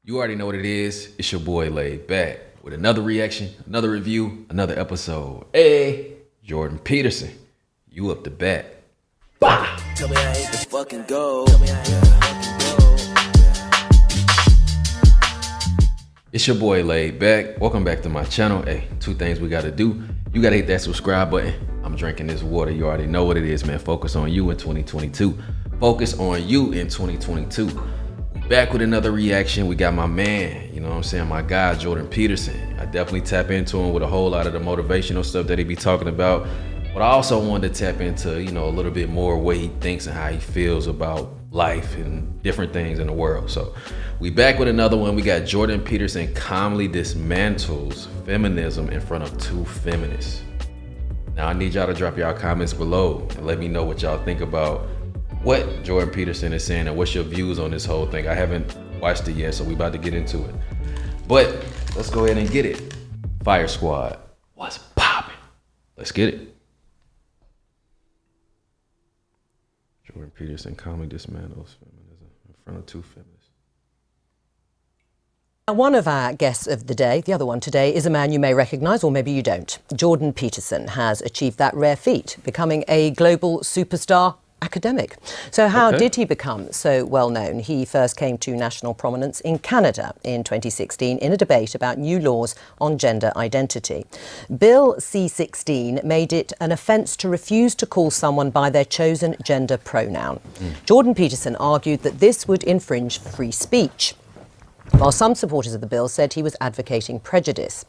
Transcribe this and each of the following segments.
You already know what it is. It's your boy Laid Back with another reaction, another review, another episode. Hey, Jordan Peterson, you up to bat. Bah! Tell me I ain't the fucking go. It's your boy Laid Back. Welcome back to my channel. Hey, two things we gotta do. You gotta hit that subscribe button. I'm drinking this water. You already know what it is, man. Focus on you in 2022. Focus on you in 2022. Back with another reaction. We got my man, you know what I'm saying, my guy Jordan Peterson. I definitely tap into him with a whole lot of the motivational stuff that he be talking about, but I also wanted to tap into, you know, a little bit more what he thinks and how he feels about life and different things in the world. So we back with another one. We got Jordan Peterson calmly dismantles feminism in front of two feminists. Now I need y'all to drop y'all comments below and let me know what y'all think about what Jordan Peterson is saying and what's your views on this whole thing. I haven't watched it yet, so we about to get into it. But let's go ahead and get it. Fire Squad, what's poppin'? Let's get it. Jordan Peterson calmly dismantles feminism in front of two feminists. One of our guests of the day, the other one today, is a man you may recognise, or maybe you don't. Jordan Peterson has achieved that rare feat, becoming a global superstar academic. So how did he become so well known? He first came to national prominence in Canada in 2016 in a debate about new laws on gender identity. Bill C-16 made it an offence to refuse to call someone by their chosen gender pronoun. Jordan Peterson argued that this would infringe free speech, while some supporters of the bill said he was advocating prejudice.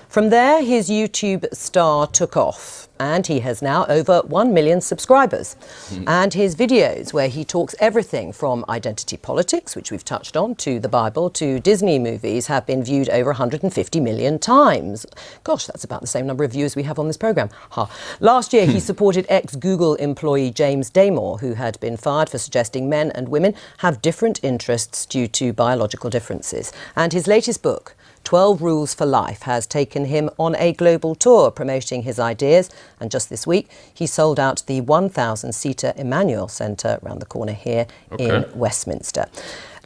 From there, his YouTube star took off, and he has now over 1 million subscribers. And his videos, where he talks everything from identity politics, which we've touched on, to the Bible, to Disney movies, have been viewed over 150 million times. Gosh, that's about the same number of viewers we have on this programme. Last year, he supported ex-Google employee James Damore, who had been fired for suggesting men and women have different interests due to biological differences. And his latest book, 12 Rules for Life, has taken him on a global tour promoting his ideas, and just this week he sold out the 1,000-seater Emmanuel Centre around the corner here in Westminster.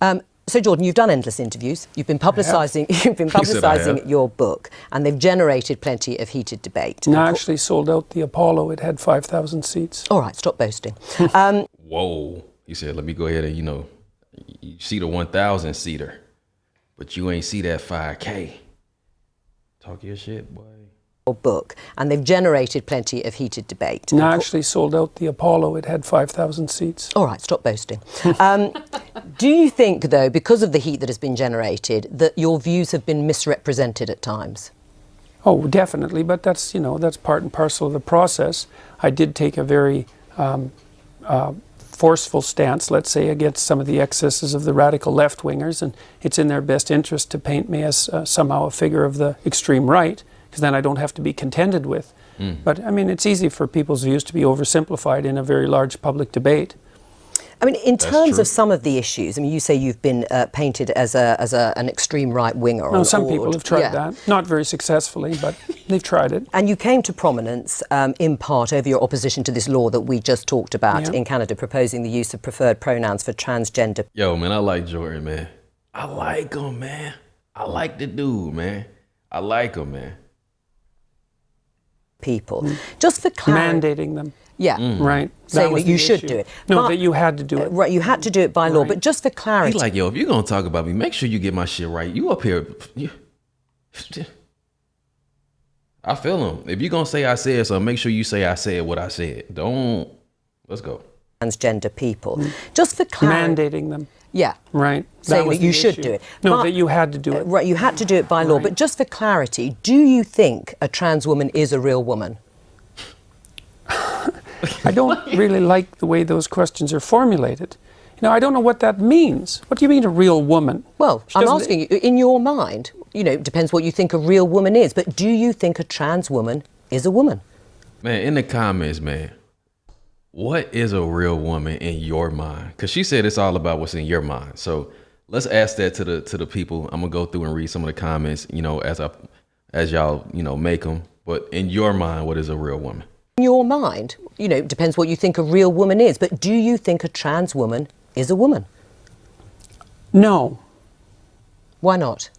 So Jordan, you've done endless interviews. You've been publicising your book, and they've generated plenty of heated debate. No, I actually sold out the Apollo. It had 5,000 seats. All right, stop boasting. Whoa, he said, let me go ahead and, you know, you see the 1,000-seater. But you ain't see that 5K. Talk your shit, boy. Book, and they've generated plenty of heated debate. No, I actually sold out the Apollo. It had 5,000 seats. All right, stop boasting. Do you think, though, because of the heat that has been generated, that your views have been misrepresented at times? Oh, definitely, but that's, you know, that's part and parcel of the process. I did take a very forceful stance, let's say, against some of the excesses of the radical left-wingers, and it's in their best interest to paint me as somehow a figure of the extreme right, because then I don't have to be contended with. But, I mean, it's easy for people's views to be oversimplified in a very large public debate. I mean, in terms of some of the issues, I mean, you say you've been painted as an extreme right-winger. No, some people have tried that. Not very successfully, but they've tried it. And you came to prominence in part over your opposition to this law that we just talked about in Canada, proposing the use of preferred pronouns for transgender. Yo, man, I like Jordan, man. I like him, man. I like the dude, man. I like him, man. People. Just for clarity. Mandating them. Yeah. Right. Saying that you should do it. No, but, that you had to do it. Right, you had to do it by law, but just for clarity. He's like, yo, if you're going to talk about me, make sure you get my shit right. You up here. I feel him. If you're going to say I said something, make sure you say I said what I said. Don't. Let's go. Transgender people. Just for clarity. Mandating them. Yeah. Right. Saying that you should do it. No, but, that you had to do it. Right, you had to do it by law. But just for clarity, do you think a trans woman is a real woman? I don't really like the way those questions are formulated. You know, I don't know what that means. What do you mean a real woman? Well, I'm asking you, in your mind, you know, it depends what you think a real woman is, but do you think a trans woman is a woman? Man, in the comments, man, what is a real woman in your mind? Because she said it's all about what's in your mind. So let's ask that to the people. I'm gonna go through and read some of the comments, you know, as y'all, you know, make them. But in your mind, what is a real woman? In your mind, you know, it depends what you think a real woman is, but do you think a trans woman is a woman? No. Why not?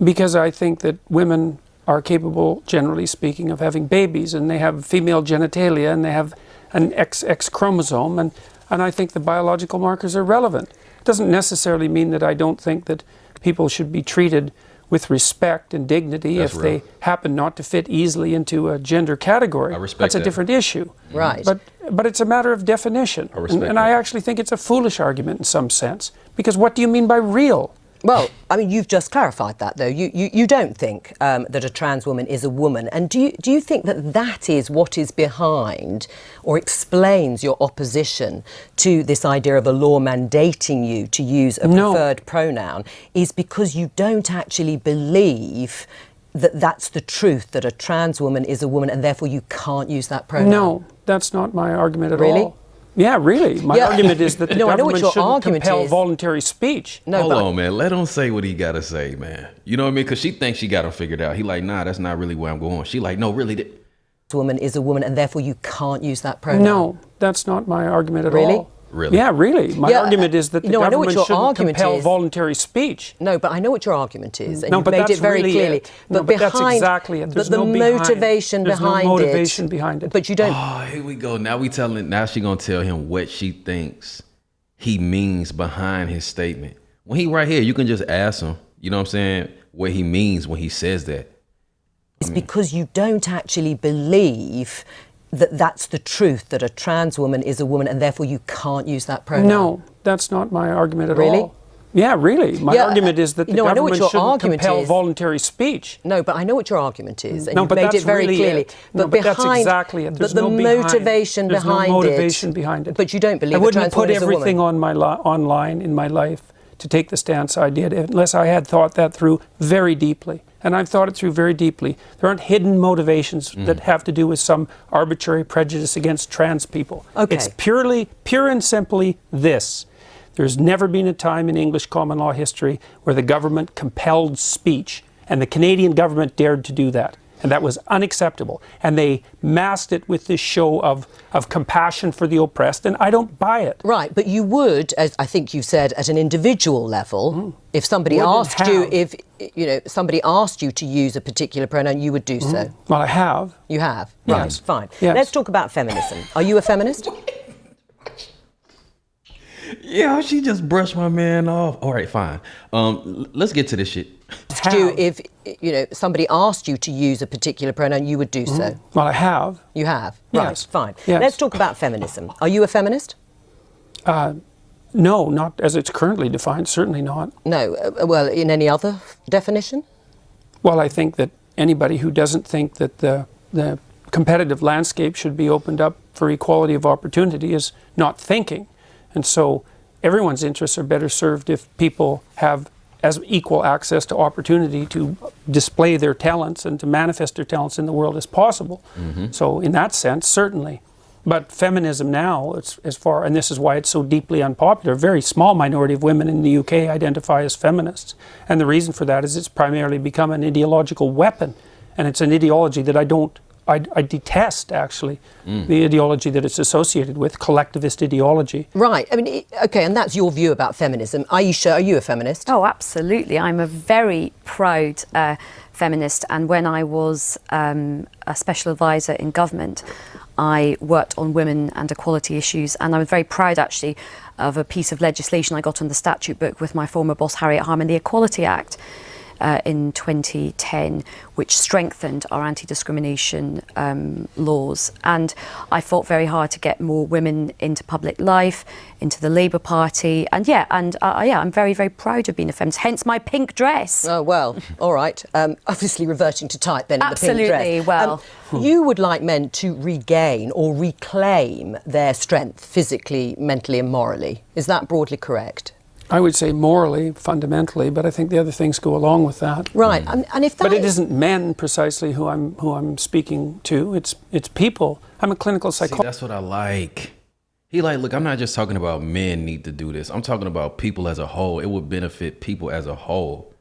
Because I think that women are capable, generally speaking, of having babies, and they have female genitalia, and they have an XX chromosome, and I think the biological markers are relevant. It doesn't necessarily mean that I don't think that people should be treated with respect and dignity if they happen not to fit easily into a gender category. I respect That's a that. different issue. Right. But it's a matter of definition. I respect and I that. actually think it's a foolish argument in some sense, because what do you mean by real? Well, I mean, you've just clarified that, though. You don't think that a trans woman is a woman. And do you think that that is what is behind or explains your opposition to this idea of a law mandating you to use a preferred pronoun, is because you don't actually believe that that's the truth, that a trans woman is a woman and therefore you can't use that pronoun? No, that's not my argument at Really? all. Yeah, really. My argument is that the No, I know what government your shouldn't argument compel is. voluntary speech. No, Hold but on, man. Let him say what he got to say, man. You know what I mean? Because she thinks she got him figured out. He like, nah, that's not really where I'm going. She like, no, really. a woman is a woman and therefore you can't use that pronoun? No, that's not my argument at Really? all. Really? Yeah, really. My argument is that the I know what government your shouldn't argument compel is. voluntary speech. No, but I know what your argument is, and No, you've but made that's it very really clearly. it. No, but that's exactly it. There's but the no behind. motivation There's no behind it. motivation behind it. But you don't. Oh, here we go. Now she gonna tell him what she thinks he means behind his statement. When he right here, you can just ask him, you know what I'm saying, what he means when he says that. It's because you don't actually believe that that's the truth, that a trans woman is a woman and therefore you can't use that pronoun. No, that's not my argument at Really? all. Yeah, really. My argument is that the I know what government your shouldn't argument compel is. voluntary speech. No, but I know what your argument is, and No, you've but made that's it very really clearly. it. No, but that's exactly it. There's but the no behind. motivation There's behind no motivation it. behind it. But you don't believe I a wouldn't trans put woman is a woman. everything on my online in my life to take the stance I did unless I had thought that through very deeply. And I've thought it through very deeply. There aren't hidden motivations that have to do with some arbitrary prejudice against trans people. Okay. It's pure and simply this. There's never been a time in English common law history where the government compelled speech, and the Canadian government dared to do that. And that was unacceptable. And they masked it with this show of compassion for the oppressed, and I don't buy it. Right, but you would, as I think you said, at an individual level, if somebody asked you, if somebody asked you to use a particular pronoun, you would do so. Well, I have. You have, Yes. right? Fine. Yes. Let's talk about feminism. Are you a feminist? Yeah, she just brushed my man off. All right, fine. Let's get to this shit. If somebody asked you to use a particular pronoun, you would do so. Well, I have. You have, Yes. right? Fine. Yes. Let's talk about feminism. Are you a feminist? No, not as it's currently defined, certainly not. No. Well, in any other definition? Well, I think that anybody who doesn't think that the competitive landscape should be opened up for equality of opportunity is not thinking. And so everyone's interests are better served if people have as equal access to opportunity to display their talents and to manifest their talents in the world as possible. So in that sense, certainly. But feminism now, and this is why it's so deeply unpopular, a very small minority of women in the UK identify as feminists. And the reason for that is it's primarily become an ideological weapon. And it's an ideology that I detest, actually, the ideology that it's associated with, collectivist ideology. Right. I mean, okay, and that's your view about feminism. Aisha, are you a feminist? Oh, absolutely. I'm a very proud feminist. And when I was a special advisor in government, I worked on women and equality issues. And I was very proud, actually, of a piece of legislation I got on the statute book with my former boss, Harriet Harman, the Equality Act. In 2010, which strengthened our anti-discrimination laws. And I fought very hard to get more women into public life, into the Labour Party. And I'm very, very proud of being a feminist, hence my pink dress. Oh, well, all right. Obviously reverting to type then in the pink dress. Absolutely, well. You would like men to regain or reclaim their strength physically, mentally and morally. Is that broadly correct? I would say morally, fundamentally, but I think the other things go along with that. Right, and if that But it isn't men precisely who I'm speaking to. It's people. I'm a clinical psychologist. That's what I like. He like, look, I'm not just talking about men need to do this. I'm talking about people as a whole. It would benefit people as a whole.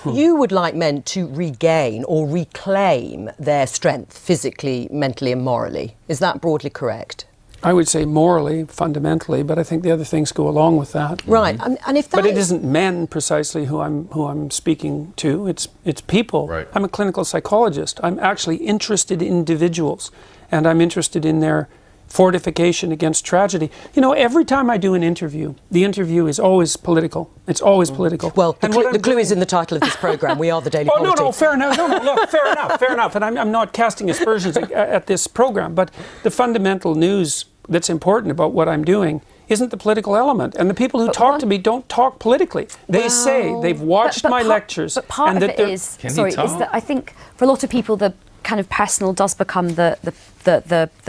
You would like men to regain or reclaim their strength physically, mentally and morally. Is that broadly correct? I would say morally, fundamentally, but I think the other things go along with that. Right, and if that But it isn't men precisely who I'm speaking to. It's people. Right. I'm a clinical psychologist. I'm actually interested in individuals, and I'm interested in their fortification against tragedy. You know, every time I do an interview, the interview is always political. It's always political. Well, and the clue is in the title of this programme. We are the Daily Politics. No, fair enough. No, look, fair enough. And I'm not casting aspersions at this programme, but the fundamental news that's important about what I'm doing isn't the political element. And the people who talk to me don't talk politically. They say they've watched my lectures. But part and of that it is that I think for a lot of people the kind of personal does become the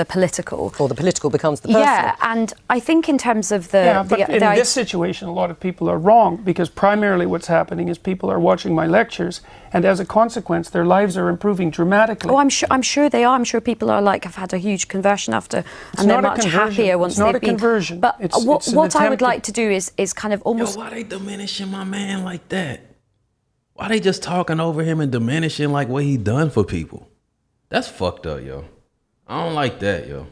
political. Or the political becomes the personal. Yeah, and I think in terms of in this situation, a lot of people are wrong, because primarily what's happening is people are watching my lectures, and as a consequence, their lives are improving dramatically. Oh, I'm sure they are. I'm sure people are have had a huge conversion after, and they're much happier once they've been. It's not a conversion. But it's what I would like to do is kind of almost. Yo, why they diminishing my man like that? Why they just talking over him and diminishing like what he done for people? That's fucked up, yo. I don't like that, yo.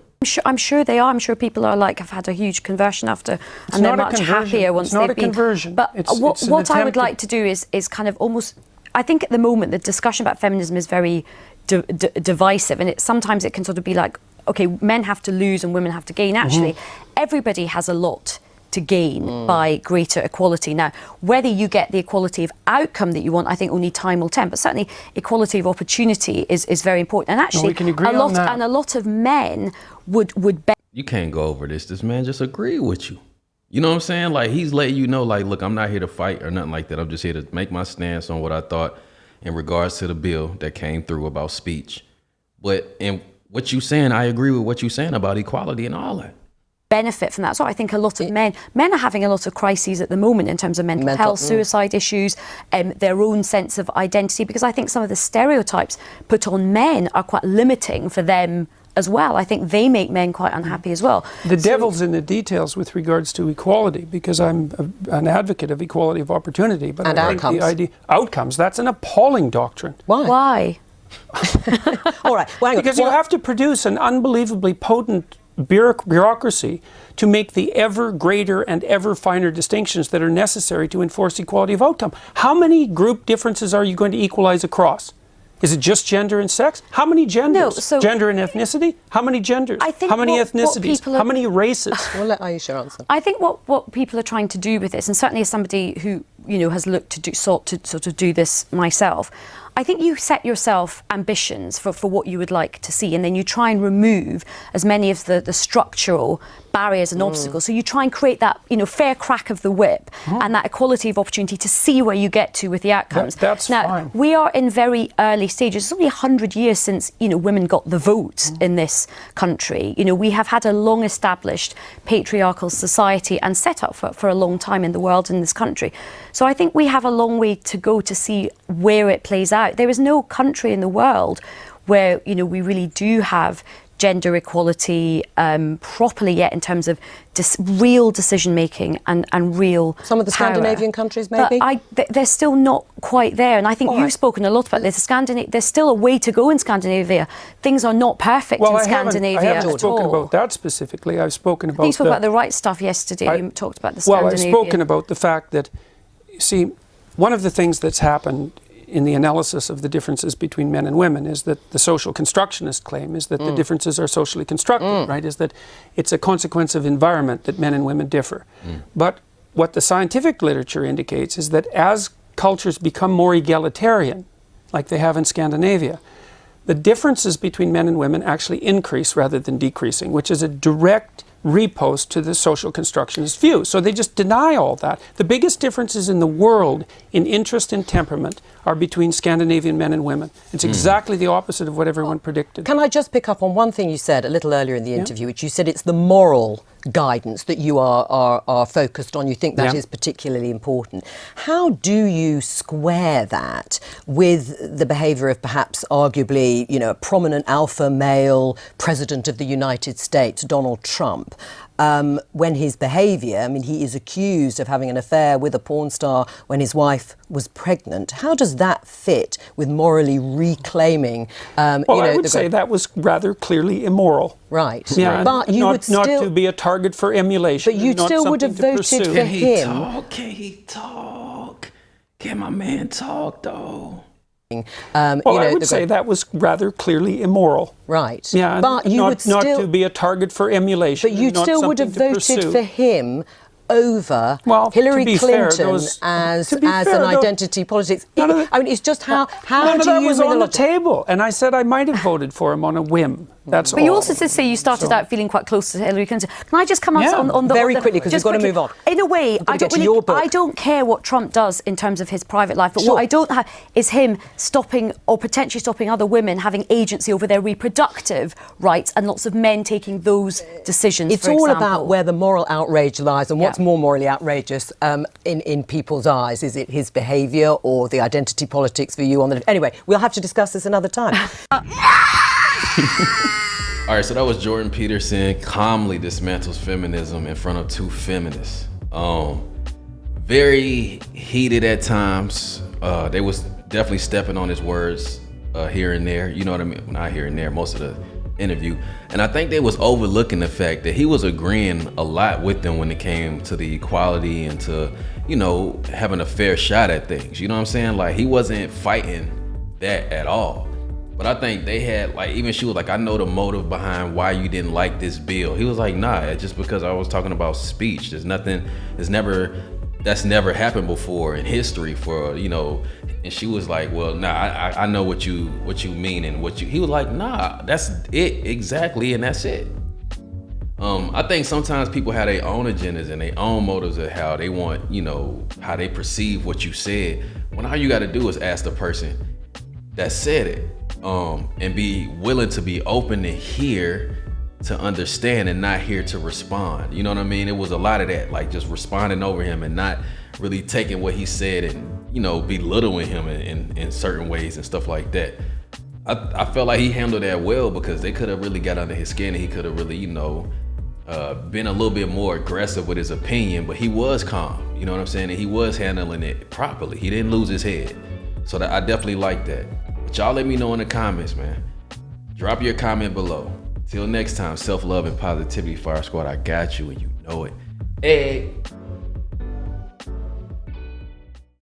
I'm sure they are. I'm sure people are have had a huge conversion after, and they're much happier once they've been. It's not a conversion. But what I would like to do is kind of almost. I think at the moment the discussion about feminism is very divisive, and sometimes it can sort of be like, okay, men have to lose and women have to gain. Actually, everybody has a lot to gain by greater equality. Now, whether you get the equality of outcome that you want, I think only time will tell. But certainly, equality of opportunity is very important. And actually, we can agree on that. And a lot of men would bet. You can't go over this. This man just agreed with you. You know what I'm saying? Like, he's letting you know, like, look, I'm not here to fight or nothing like that. I'm just here to make my stance on what I thought in regards to the bill that came through about speech. But in what you saying, I agree with what you're saying about equality and all that. Benefit from that. So I think a lot of men are having a lot of crises at the moment in terms of mental health, suicide issues, their own sense of identity, because I think some of the stereotypes put on men are quite limiting for them as well. I think they make men quite unhappy as well. The devil's in the details with regards to equality, because I'm an advocate of equality of opportunity. But and outcomes. Outcomes, that's an appalling doctrine. Why? All right. Well, because you have to produce an unbelievably potent bureaucracy to make the ever greater and ever finer distinctions that are necessary to enforce equality of outcome. How many group differences are you going to equalize across? Is it just gender and sex? How many genders? No, so gender and ethnicity? How many genders? I think how many ethnicities? How many races? We'll let Aisha answer. I think what people are trying to do with this, and certainly as somebody who has sought to sort of do this myself, I think you set yourself ambitions for what you would like to see, and then you try and remove as many of the structural barriers and obstacles. So you try and create that fair crack of the whip and that equality of opportunity to see where you get to with the outcomes. That's now, fine. We are in very early stages. It's only 100 years since women got the vote in this country. We have had a long established patriarchal society and set up for a long time in the world, in this country. So I think we have a long way to go to see where it plays out. There is no country in the world where we really do have gender equality properly yet, in terms of real decision making and real some of the power. Scandinavian countries maybe, but they're still not quite there, and I think you've spoken a lot about this. There's still a way to go in Scandinavia. Things are not perfect in Scandinavia. I haven't spoken about that specifically. I've spoken about. You spoke about the right stuff yesterday. You talked about the Scandinavian. Well, I've spoken about the fact that, see, one of the things that's happened in the analysis of the differences between men and women is that the social constructionist claim is that the differences are socially constructed, right? Is that it's a consequence of environment that men and women differ. But what the scientific literature indicates is that as cultures become more egalitarian, like they have in Scandinavia, the differences between men and women actually increase rather than decreasing, which is a direct repost to the social constructionist view. So they just deny all that. The biggest differences in the world in interest and temperament are between Scandinavian men and women. It's exactly the opposite of what everyone predicted. Can I just pick up on one thing you said a little earlier in the interview, which you said it's the moral guidance that you are focused on. You think that is particularly important. How do you square that with the behaviour of perhaps arguably, a prominent alpha male president of the United States, Donald Trump, when his behaviour, I mean, he is accused of having an affair with a porn star when his wife was pregnant. How does that fit with morally reclaiming? Well, I would say that was rather clearly immoral. Right. Yeah, but you would still, not to be a target for emulation. But you still would have voted for him. Can he talk? Can my man talk, though? I would say that was rather clearly immoral. Right. Yeah, but you would still, not to be a target for emulation. But you still would have voted for him over Hillary Clinton as an identity politics. I mean, it's just how none do of that you was on the table, and I said I might have voted for him on a whim. That's all. But you also did say you started out feeling quite close to Hillary Clinton. Can I just come on the very quickly, because we've got to move on. In a way, I don't care what Trump does in terms of his private life, but what I don't have is him stopping or potentially stopping other women having agency over their reproductive rights, and lots of men taking those decisions. It's all about where the moral outrage lies, and what's more morally outrageous in people's eyes. Is it his behaviour or the identity politics for you? Anyway, we'll have to discuss this another time. All right, so that was Jordan Peterson calmly dismantles feminism in front of two feminists. Very heated at times. They was definitely stepping on his words here and there. You know what I mean? Not here and there, most of the interview. And I think they was overlooking the fact that he was agreeing a lot with them when it came to the equality and to, you know, having a fair shot at things. You know what I'm saying? Like, he wasn't fighting that at all. But I think they had, like, even she was like, I know the motive behind why you didn't like this bill. He was like, nah, just because I was talking about speech. That's never happened before in history for, you know. And she was like, well, nah, I know what you mean and he was like, nah, that's it exactly, and that's it. I think sometimes people have their own agendas and their own motives of how they want, you know, how they perceive what you said, when all you got to do is ask the person that said it, and be willing to be open to hear, to understand, and not here to respond. You know what I mean? It was a lot of that, like just responding over him and not really taking what he said and, you know, belittling him in certain ways and stuff like that. I felt like he handled that well, because they could have really got under his skin and he could have really, you know, been a little bit more aggressive with his opinion, but he was calm, you know what I'm saying? And he was handling it properly. He didn't lose his head. So I definitely like that. But y'all let me know in the comments, man. Drop your comment below. Till next time, self-love and positivity, Fire Squad. I got you and you know it. Hey.